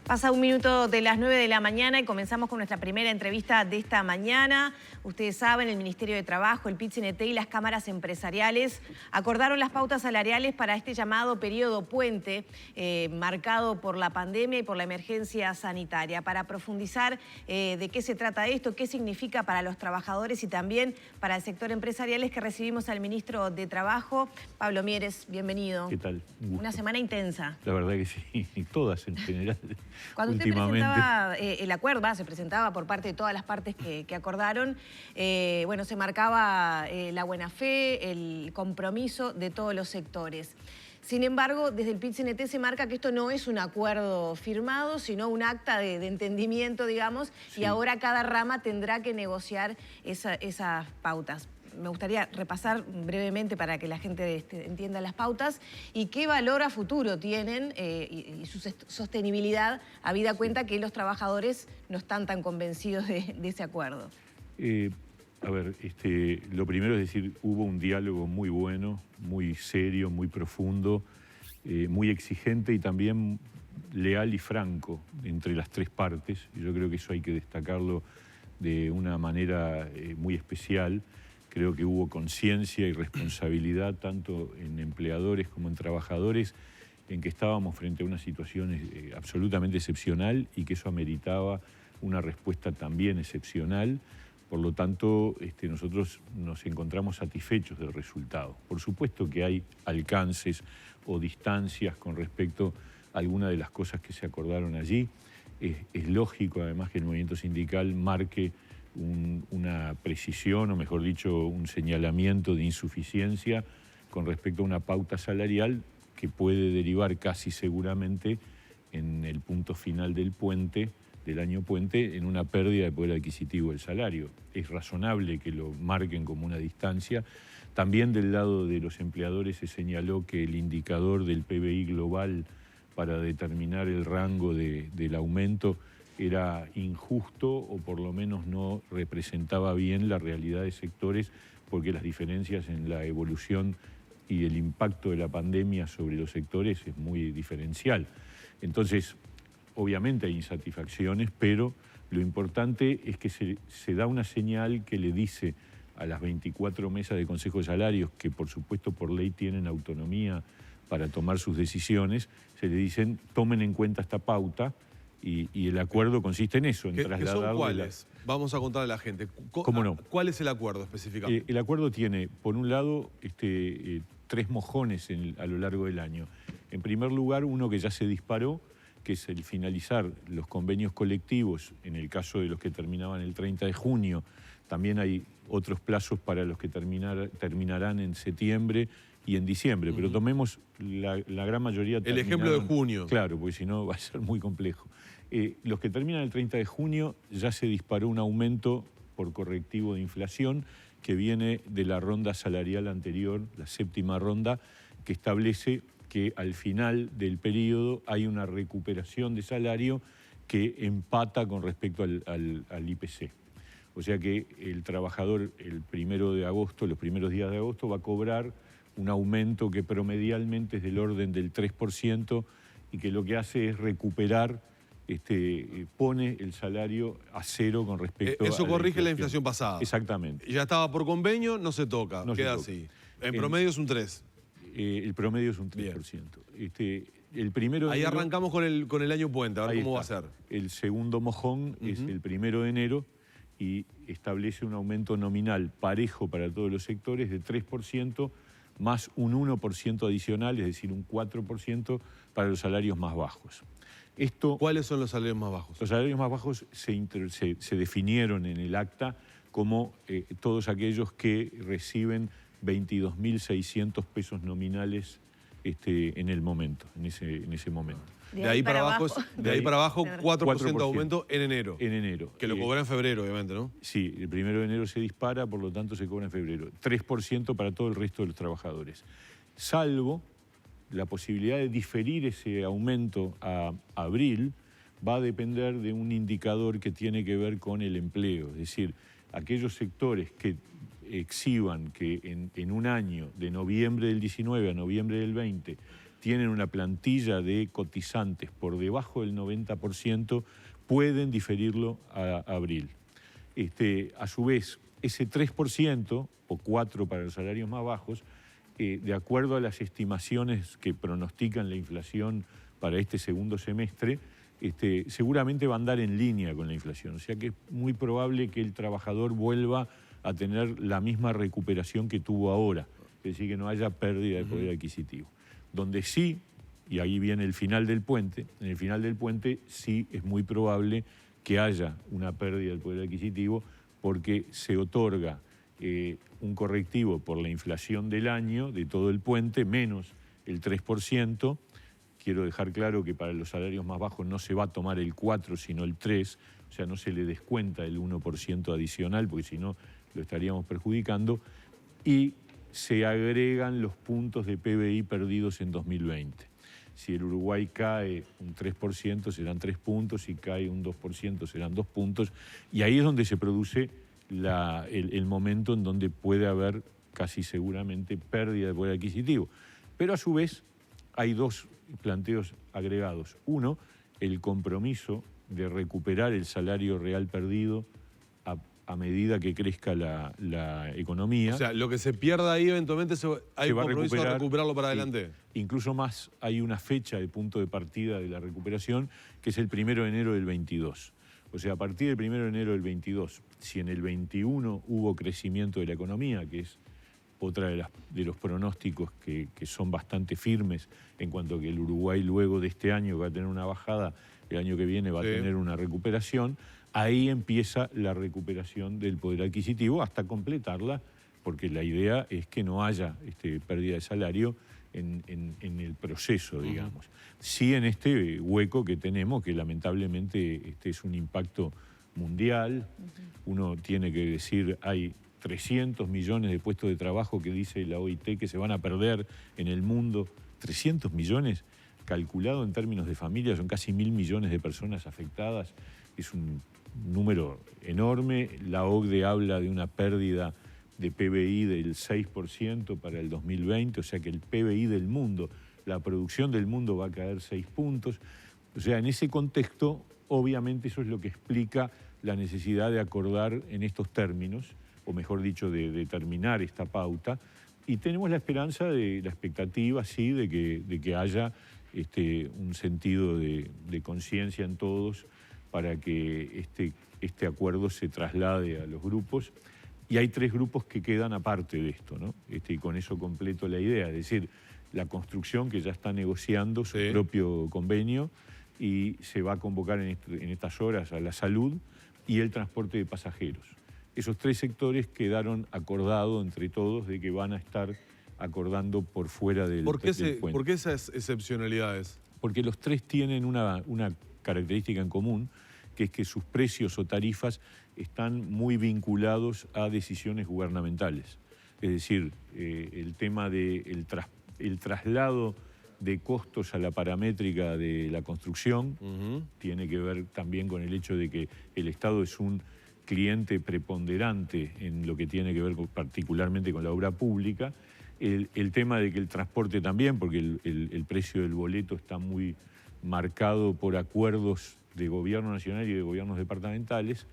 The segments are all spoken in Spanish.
Pasa un minuto de las 9 de la mañana y comenzamos con nuestra primera entrevista de esta mañana. Ustedes saben, el Ministerio de Trabajo, el PIT-CNT y las cámaras empresariales acordaron las pautas salariales para este llamado periodo puente marcado por la pandemia y por la emergencia sanitaria. Para profundizar de qué se trata esto, qué significa para los trabajadores y también para el sector empresarial, es que recibimos al Ministro de Trabajo, Pablo Mieres. Bienvenido. ¿Qué tal? Un gusto. Una semana intensa. La verdad que sí, y todas en general. Cuando usted presentaba el acuerdo, se presentaba por parte de todas las partes que acordaron, bueno, se marcaba la buena fe, el compromiso de todos los sectores. Sin embargo, desde el PIT-CNT se marca que esto no es un acuerdo firmado, sino un acta de entendimiento, digamos, sí. Y ahora cada rama tendrá que negociar esas pautas. Me gustaría repasar brevemente para que la gente entienda las pautas y qué valor a futuro tienen y su sostenibilidad, habida cuenta que los trabajadores no están tan convencidos de ese acuerdo. A ver, lo primero es decir, hubo un diálogo muy bueno, muy serio, muy profundo, muy exigente y también leal y franco entre las tres partes. Yo creo que eso hay que destacarlo de una manera muy especial. Creo que hubo conciencia y responsabilidad tanto en empleadores como en trabajadores en que estábamos frente a una situación absolutamente excepcional y que eso ameritaba una respuesta también excepcional. Por lo tanto, nosotros nos encontramos satisfechos del resultado. Por supuesto que hay alcances o distancias con respecto a alguna de las cosas que se acordaron allí. Es lógico, además, que el movimiento sindical marque una precisión, o mejor dicho, un señalamiento de insuficiencia con respecto a una pauta salarial que puede derivar casi seguramente en el punto final del puente, del año puente, en una pérdida de poder adquisitivo del salario. Es razonable que lo marquen como una distancia. También del lado de los empleadores se señaló que el indicador del PBI global para determinar el rango del aumento era injusto o por lo menos no representaba bien la realidad de sectores porque las diferencias en la evolución y el impacto de la pandemia sobre los sectores es muy diferencial. Entonces, obviamente hay insatisfacciones, pero lo importante es que se da una señal que le dice a las 24 mesas de Consejo de Salarios, que por supuesto por ley tienen autonomía para tomar sus decisiones, se le dicen tomen en cuenta esta pauta. Y el acuerdo consiste en eso, en trasladar... ¿Qué son cuáles? Vamos a contarle a la gente. ¿Cómo no? ¿Cuál es el acuerdo específicamente? El acuerdo tiene, por un lado, tres mojones a lo largo del año. En primer lugar, uno que ya se disparó, que es el finalizar los convenios colectivos, en el caso de los que terminaban el 30 de junio. También hay otros plazos para los que terminarán en septiembre y en diciembre, pero tomemos la gran mayoría... El ejemplo de junio. Claro, porque si no va a ser muy complejo. Los que terminan el 30 de junio ya se disparó un aumento por correctivo de inflación que viene de la ronda salarial anterior, la séptima ronda, que establece que al final del periodo hay una recuperación de salario que empata con respecto al IPC. O sea que el trabajador el 1 de agosto, los primeros días de agosto, va a cobrar un aumento que promedialmente es del orden del 3% y que lo que hace es recuperar, pone el salario a cero con respecto a eso corrige la inflación pasada. Exactamente. Ya estaba por convenio, no se toca, no queda así. En promedio es un 3. El promedio es un 3%. El primero de ahí enero, arrancamos con el año puente, a ver cómo va a ser. El segundo mojón es el 1 de enero y establece un aumento nominal parejo para todos los sectores de 3%, más un 1% adicional, es decir, un 4% para los salarios más bajos. ¿Cuáles son los salarios más bajos? Los salarios más bajos se definieron en el acta como todos aquellos que reciben 22.600 pesos nominales en el momento, en ese momento. De ahí para abajo, 4% de aumento en enero. En enero. Que lo cobra en febrero, obviamente, ¿no? Sí, el 1 de enero se dispara, por lo tanto se cobra en febrero. 3% para todo el resto de los trabajadores. Salvo la posibilidad de diferir ese aumento a abril, va a depender de un indicador que tiene que ver con el empleo. Es decir, aquellos sectores que exhiban que en un año, de noviembre del 19 a noviembre del 20, tienen una plantilla de cotizantes por debajo del 90%, pueden diferirlo a abril. A su vez, ese 3% o 4% para los salarios más bajos, de acuerdo a las estimaciones que pronostican la inflación para este segundo semestre, seguramente va a andar en línea con la inflación. O sea que es muy probable que el trabajador vuelva a tener la misma recuperación que tuvo ahora, es decir, que no haya pérdida de poder adquisitivo. Donde sí, y ahí viene el final del puente, en el final del puente sí es muy probable que haya una pérdida del poder adquisitivo porque se otorga un correctivo por la inflación del año, de todo el puente, menos el 3%. Quiero dejar claro que para los salarios más bajos no se va a tomar el 4, sino el 3, o sea, no se le descuenta el 1% adicional, porque si no lo estaríamos perjudicando, y se agregan los puntos de PBI perdidos en 2020. Si el Uruguay cae un 3%, serán 3 puntos, si cae un 2%, serán 2 puntos, y ahí es donde se produce el momento en donde puede haber casi seguramente pérdida de poder adquisitivo. Pero a su vez hay dos planteos agregados. Uno, el compromiso de recuperar el salario real perdido a medida que crezca la economía. O sea, lo que se pierda ahí eventualmente hay un compromiso de recuperarlo para adelante. Incluso más, hay una fecha de punto de partida de la recuperación, que es el 1 de enero del 22. O sea, a partir del 1 de enero del 22, si en el 21 hubo crecimiento de la economía, que es otra de los pronósticos que son bastante firmes en cuanto a que el Uruguay luego de este año va a tener una bajada, el año que viene va a tener una recuperación, ahí empieza la recuperación del poder adquisitivo hasta completarla, porque la idea es que no haya pérdida de salario en el proceso, digamos. Sí, en este hueco que tenemos, que lamentablemente es un impacto mundial, uno tiene que decir, hay 300 millones de puestos de trabajo que dice la OIT que se van a perder en el mundo. 300 millones, calculado en términos de familia, son casi 1.000 millones de personas afectadas. Es un número enorme. La OCDE habla de una pérdida de PBI del 6% para el 2020, o sea que el PBI del mundo, la producción del mundo va a caer 6 puntos. O sea, en ese contexto, obviamente eso es lo que explica la necesidad de acordar en estos términos, o mejor dicho, de determinar esta pauta, y tenemos la esperanza, la expectativa, sí, de que haya un sentido de conciencia en todos para que este acuerdo se traslade a los grupos. Y hay 3 grupos que quedan aparte de esto, ¿no? Y con eso completo la idea, es decir, la construcción, que ya está negociando su propio convenio y se va a convocar en estas horas a la salud, y el transporte de pasajeros. Esos 3 sectores quedaron acordados entre todos de que van a estar acordando por fuera del puente. ¿Por qué esas excepcionalidades? Porque los 3 tienen una característica en común, que es que sus precios o tarifas están muy vinculados a decisiones gubernamentales. Es decir, el tema del traslado de costos a la paramétrica de la construcción tiene que ver también con el hecho de que el Estado es un cliente preponderante en lo que tiene que ver particularmente con la obra pública. El tema de que el transporte también, porque el precio del boleto está muy marcado por acuerdos de gobierno nacional y de gobiernos departamentales,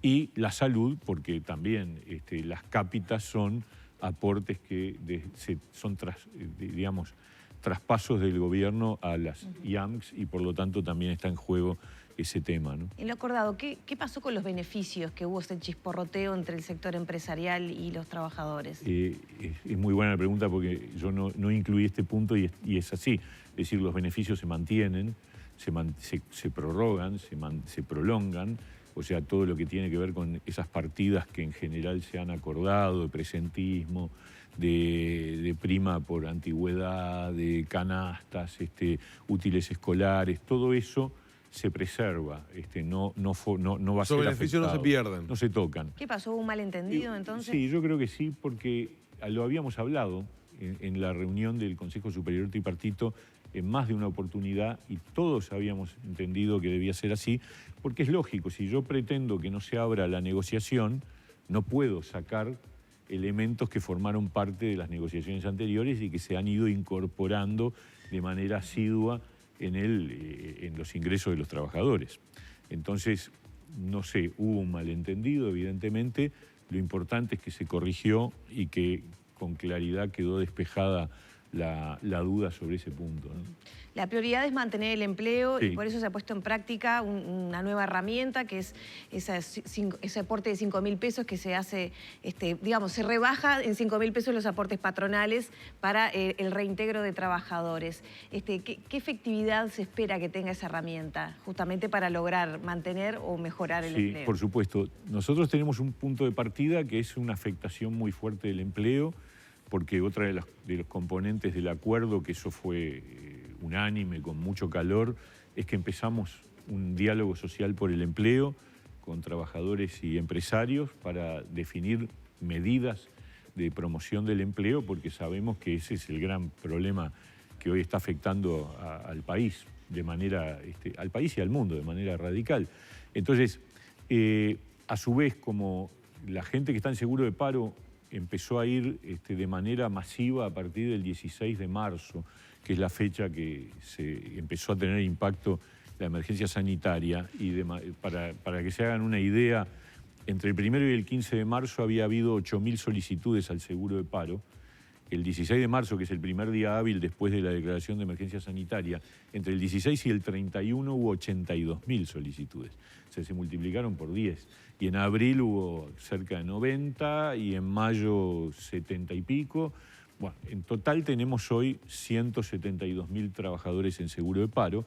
y la salud, porque también las cápitas son aportes que son traspasos del gobierno a las IAMCs, y por lo tanto también está en juego ese tema, ¿no? En lo acordado, ¿qué pasó con los beneficios que hubo ese chisporroteo entre el sector empresarial y los trabajadores? Es muy buena la pregunta, porque yo no incluí este punto y es así. Es decir, los beneficios se mantienen, se prorrogan, se prolongan, o sea, todo lo que tiene que ver con esas partidas que en general se han acordado, de presentismo, de prima por antigüedad, de canastas, útiles escolares, todo eso se preserva, no va a ser afectado. Esos beneficios no se pierden. No se tocan. ¿Qué pasó? ¿Hubo un malentendido entonces? Sí, yo creo que sí, porque lo habíamos hablado en la reunión del Consejo Superior Tripartito en más de una oportunidad, y todos habíamos entendido que debía ser así, porque es lógico, si yo pretendo que no se abra la negociación, no puedo sacar elementos que formaron parte de las negociaciones anteriores y que se han ido incorporando de manera asidua en los ingresos de los trabajadores. Entonces, no sé, hubo un malentendido, evidentemente. Lo importante es que se corrigió y que con claridad quedó despejada la duda sobre ese punto, ¿no? La prioridad es mantener el empleo, sí, y por eso se ha puesto en práctica una nueva herramienta que es ese aporte de 5.000 pesos que se hace, digamos, se rebaja en 5.000 pesos los aportes patronales para el reintegro de trabajadores. ¿Qué efectividad se espera que tenga esa herramienta justamente para lograr mantener o mejorar el empleo? Sí, por supuesto. Nosotros tenemos un punto de partida que es una afectación muy fuerte del empleo, porque otra de los componentes del acuerdo, que eso fue unánime, con mucho calor, es que empezamos un diálogo social por el empleo con trabajadores y empresarios para definir medidas de promoción del empleo, porque sabemos que ese es el gran problema que hoy está afectando al país, al país y al mundo de manera radical. Entonces, a su vez, como la gente que está en seguro de paro empezó a ir de manera masiva a partir del 16 de marzo, que es la fecha que se empezó a tener impacto la emergencia sanitaria, y para que se hagan una idea, entre el 1 y el 15 de marzo había habido 8.000 solicitudes al seguro de paro. El 16 de marzo, que es el primer día hábil después de la declaración de emergencia sanitaria, entre el 16 y el 31 hubo 82.000 solicitudes. O sea, se multiplicaron por 10. Y en abril hubo cerca de 90 y en mayo 70 y pico. Bueno, en total tenemos hoy 172.000 trabajadores en seguro de paro,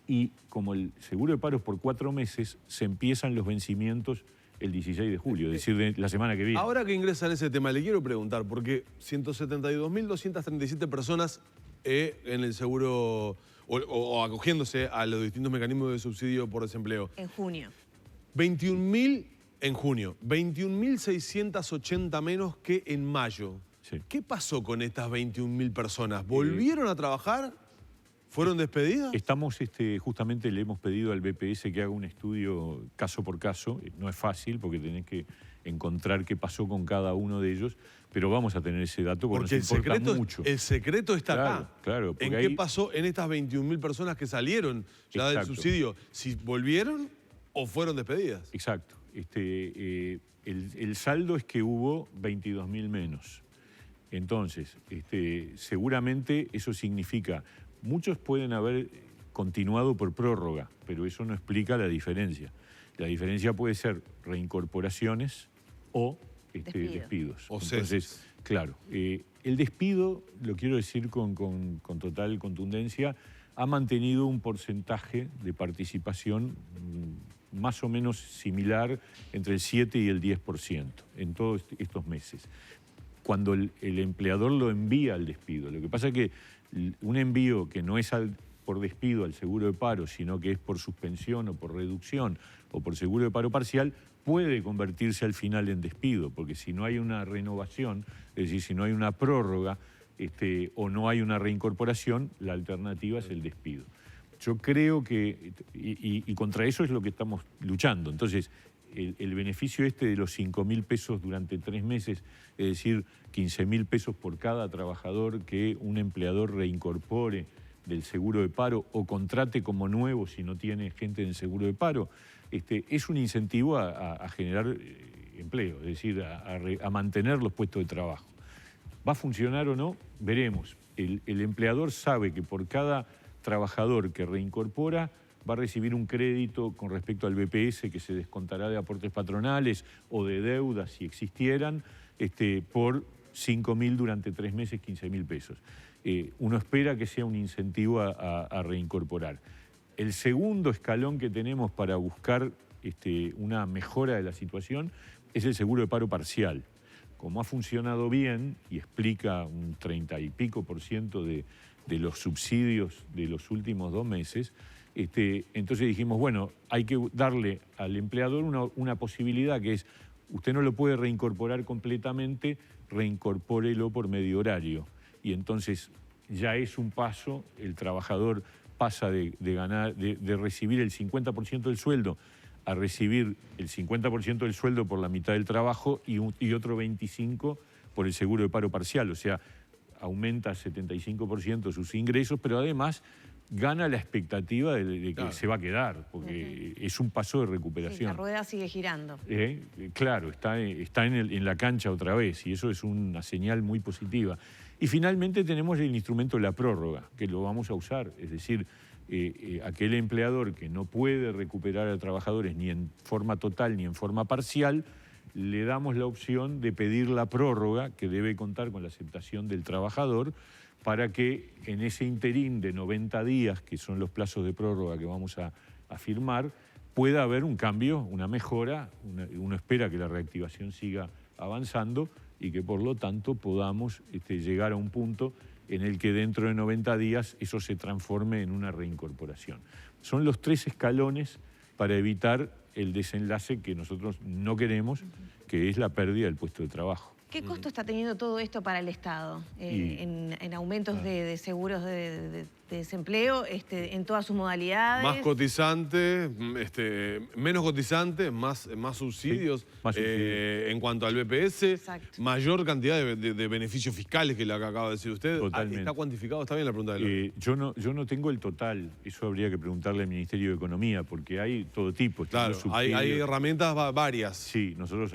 y como el seguro de paro es por 4 meses, se empiezan los vencimientos el 16 de julio, es decir, la semana que viene. Ahora que ingresan ese tema, le quiero preguntar, porque 172.237 personas en el seguro o acogiéndose a los distintos mecanismos de subsidio por desempleo. En junio. 21.000 en junio, 21.680 menos que en mayo. Sí. ¿Qué pasó con estas 21.000 personas? ¿Volvieron a trabajar? ¿Fueron despedidas? Estamos, justamente le hemos pedido al BPS que haga un estudio caso por caso. No es fácil porque tenés que encontrar qué pasó con cada uno de ellos, pero vamos a tener ese dato porque nos importa mucho. El secreto está acá. Claro. ¿En qué pasó en estas 21.000 personas que salieron ya del subsidio? ¿Si volvieron o fueron despedidas? Exacto. El saldo es que hubo 22.000 menos. Entonces, seguramente eso significa, muchos pueden haber continuado por prórroga, pero eso no explica la diferencia. La diferencia puede ser reincorporaciones o despidos. Entonces, claro, el despido, lo quiero decir con total contundencia, ha mantenido un porcentaje de participación más o menos similar entre el 7 y el 10% en todos estos meses. Cuando el empleador lo envía al despido. Lo que pasa es que un envío que no es por despido al seguro de paro, sino que es por suspensión o por reducción o por seguro de paro parcial, puede convertirse al final en despido, porque si no hay una renovación, es decir, si no hay una prórroga o no hay una reincorporación, la alternativa es el despido. Yo creo que, y contra eso es lo que estamos luchando. Entonces, el beneficio de los 5.000 pesos durante 3 meses, es decir, 15.000 pesos por cada trabajador que un empleador reincorpore del seguro de paro o contrate como nuevo si no tiene gente en el seguro de paro, es un incentivo a generar empleo, es decir, a mantener los puestos de trabajo. ¿Va a funcionar o no? Veremos. El empleador sabe que por cada trabajador que reincorpora va a recibir un crédito con respecto al BPS que se descontará de aportes patronales o de deudas si existieran, por 5.000 durante 3 meses, 15.000 pesos. Uno espera que sea un incentivo a reincorporar. El segundo escalón que tenemos para buscar una mejora de la situación es el seguro de paro parcial. Como ha funcionado bien y explica un 30 y pico % de los subsidios de los últimos 2 meses, entonces dijimos, bueno, hay que darle al empleador una posibilidad que es, usted no lo puede reincorporar completamente, reincorpórelo por medio horario. Y entonces ya es un paso, el trabajador pasa de recibir el 50% del sueldo a recibir el 50% del sueldo por la mitad del trabajo y otro 25% por el seguro de paro parcial. O sea, aumenta 75% sus ingresos, pero además gana la expectativa de que se va a quedar, porque es un paso de recuperación. Sí, la rueda sigue girando. Claro, está en la cancha otra vez y eso es una señal muy positiva. Y finalmente tenemos el instrumento de la prórroga, que lo vamos a usar, es decir, aquel empleador que no puede recuperar a trabajadores ni en forma total ni en forma parcial, le damos la opción de pedir la prórroga, que debe contar con la aceptación del trabajador, para que en ese interín de 90 días, que son los plazos de prórroga que vamos a firmar, pueda haber un cambio, una mejora. Uno espera que la reactivación siga avanzando y que por lo tanto podamos llegar a un punto en el que dentro de 90 días eso se transforme en una reincorporación. Son los 3 escalones para evitar el desenlace que nosotros no queremos, que es la pérdida del puesto de trabajo. ¿Qué costo está teniendo todo esto para el Estado? En aumentos de seguros de desempleo, en todas sus modalidades. Más cotizantes, menos cotizantes, más subsidios. Sí, más subsidios. En cuanto al BPS, Exacto. Mayor cantidad de beneficios fiscales que acaba de decir usted. Totalmente. ¿Está cuantificado? Está bien la pregunta de Lore. Yo no tengo el total, eso habría que preguntarle al Ministerio de Economía, porque hay todo tipo. Claro, hay herramientas varias. Sí, nosotros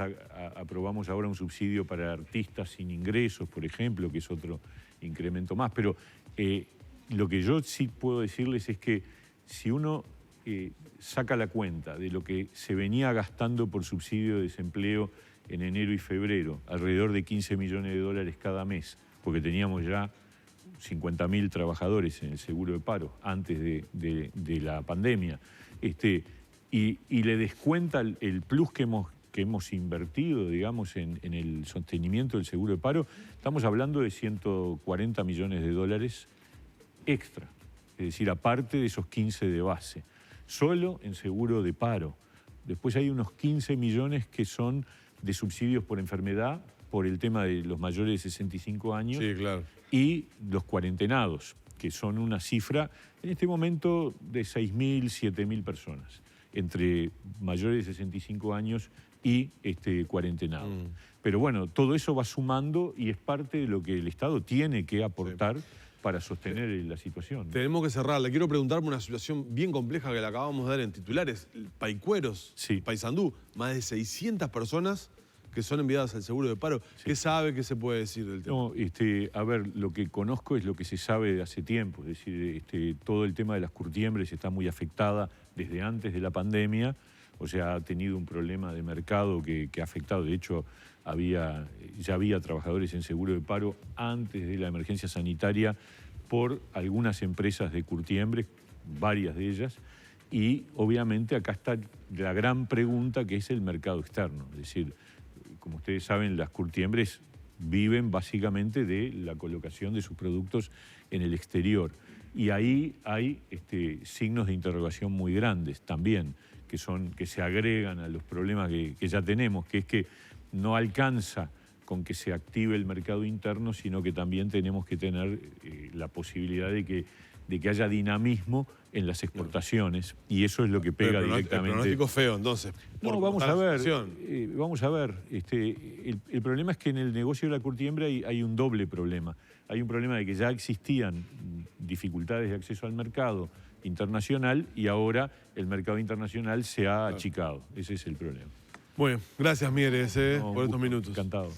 aprobamos ahora un subsidio para artistas sin ingresos, por ejemplo, que es otro incremento más. Pero lo que yo sí puedo decirles es que si uno saca la cuenta de lo que se venía gastando por subsidio de desempleo en enero y febrero, alrededor de 15 millones de dólares cada mes, porque teníamos ya 50.000 trabajadores en el seguro de paro antes de la pandemia, y le descuenta el plus que hemos invertido, digamos, en el sostenimiento del seguro de paro, estamos hablando de 140 millones de dólares extra, es decir, aparte de esos 15 de base, solo en seguro de paro. Después hay unos 15 millones que son de subsidios por enfermedad, por el tema de los mayores de 65 años, Sí, claro. y los cuarentenados, que son una cifra en este momento de 6.000, 7.000 personas, entre mayores de 65 años y cuarentenados. Pero bueno, todo eso va sumando y es parte de lo que el Estado tiene que aportar para sostener la situación. Tenemos que cerrar. Le quiero preguntar por una situación bien compleja que le acabamos de dar en titulares. Paicueros, Sí. Paysandú, más de 600 personas que son enviadas al seguro de paro. Sí. ¿Qué sabe, qué se puede decir del tema? No, a ver, lo que conozco es lo que se sabe de hace tiempo, es decir, todo el tema de las curtiembres está muy afectada desde antes de la pandemia, o sea, ha tenido un problema de mercado que ha afectado, de hecho, ya había trabajadores en seguro de paro antes de la emergencia sanitaria por algunas empresas de curtiembres, varias de ellas, y obviamente acá está la gran pregunta que es el mercado externo, es decir, como ustedes saben, las curtiembres viven básicamente de la colocación de sus productos en el exterior. Y ahí hay signos de interrogación muy grandes también, que se agregan a los problemas que ya tenemos, que es que no alcanza con que se active el mercado interno, sino que también tenemos que tener la posibilidad de que haya dinamismo en las exportaciones, y eso es lo que pega directamente. El pronóstico es feo, entonces. No, vamos a ver. Vamos a ver. El problema es que en el negocio de la curtiembre hay un doble problema. Hay un problema de que ya existían dificultades de acceso al mercado internacional y ahora el mercado internacional se ha achicado. Ese es el problema. Bueno, gracias Mieres por estos minutos. Encantado.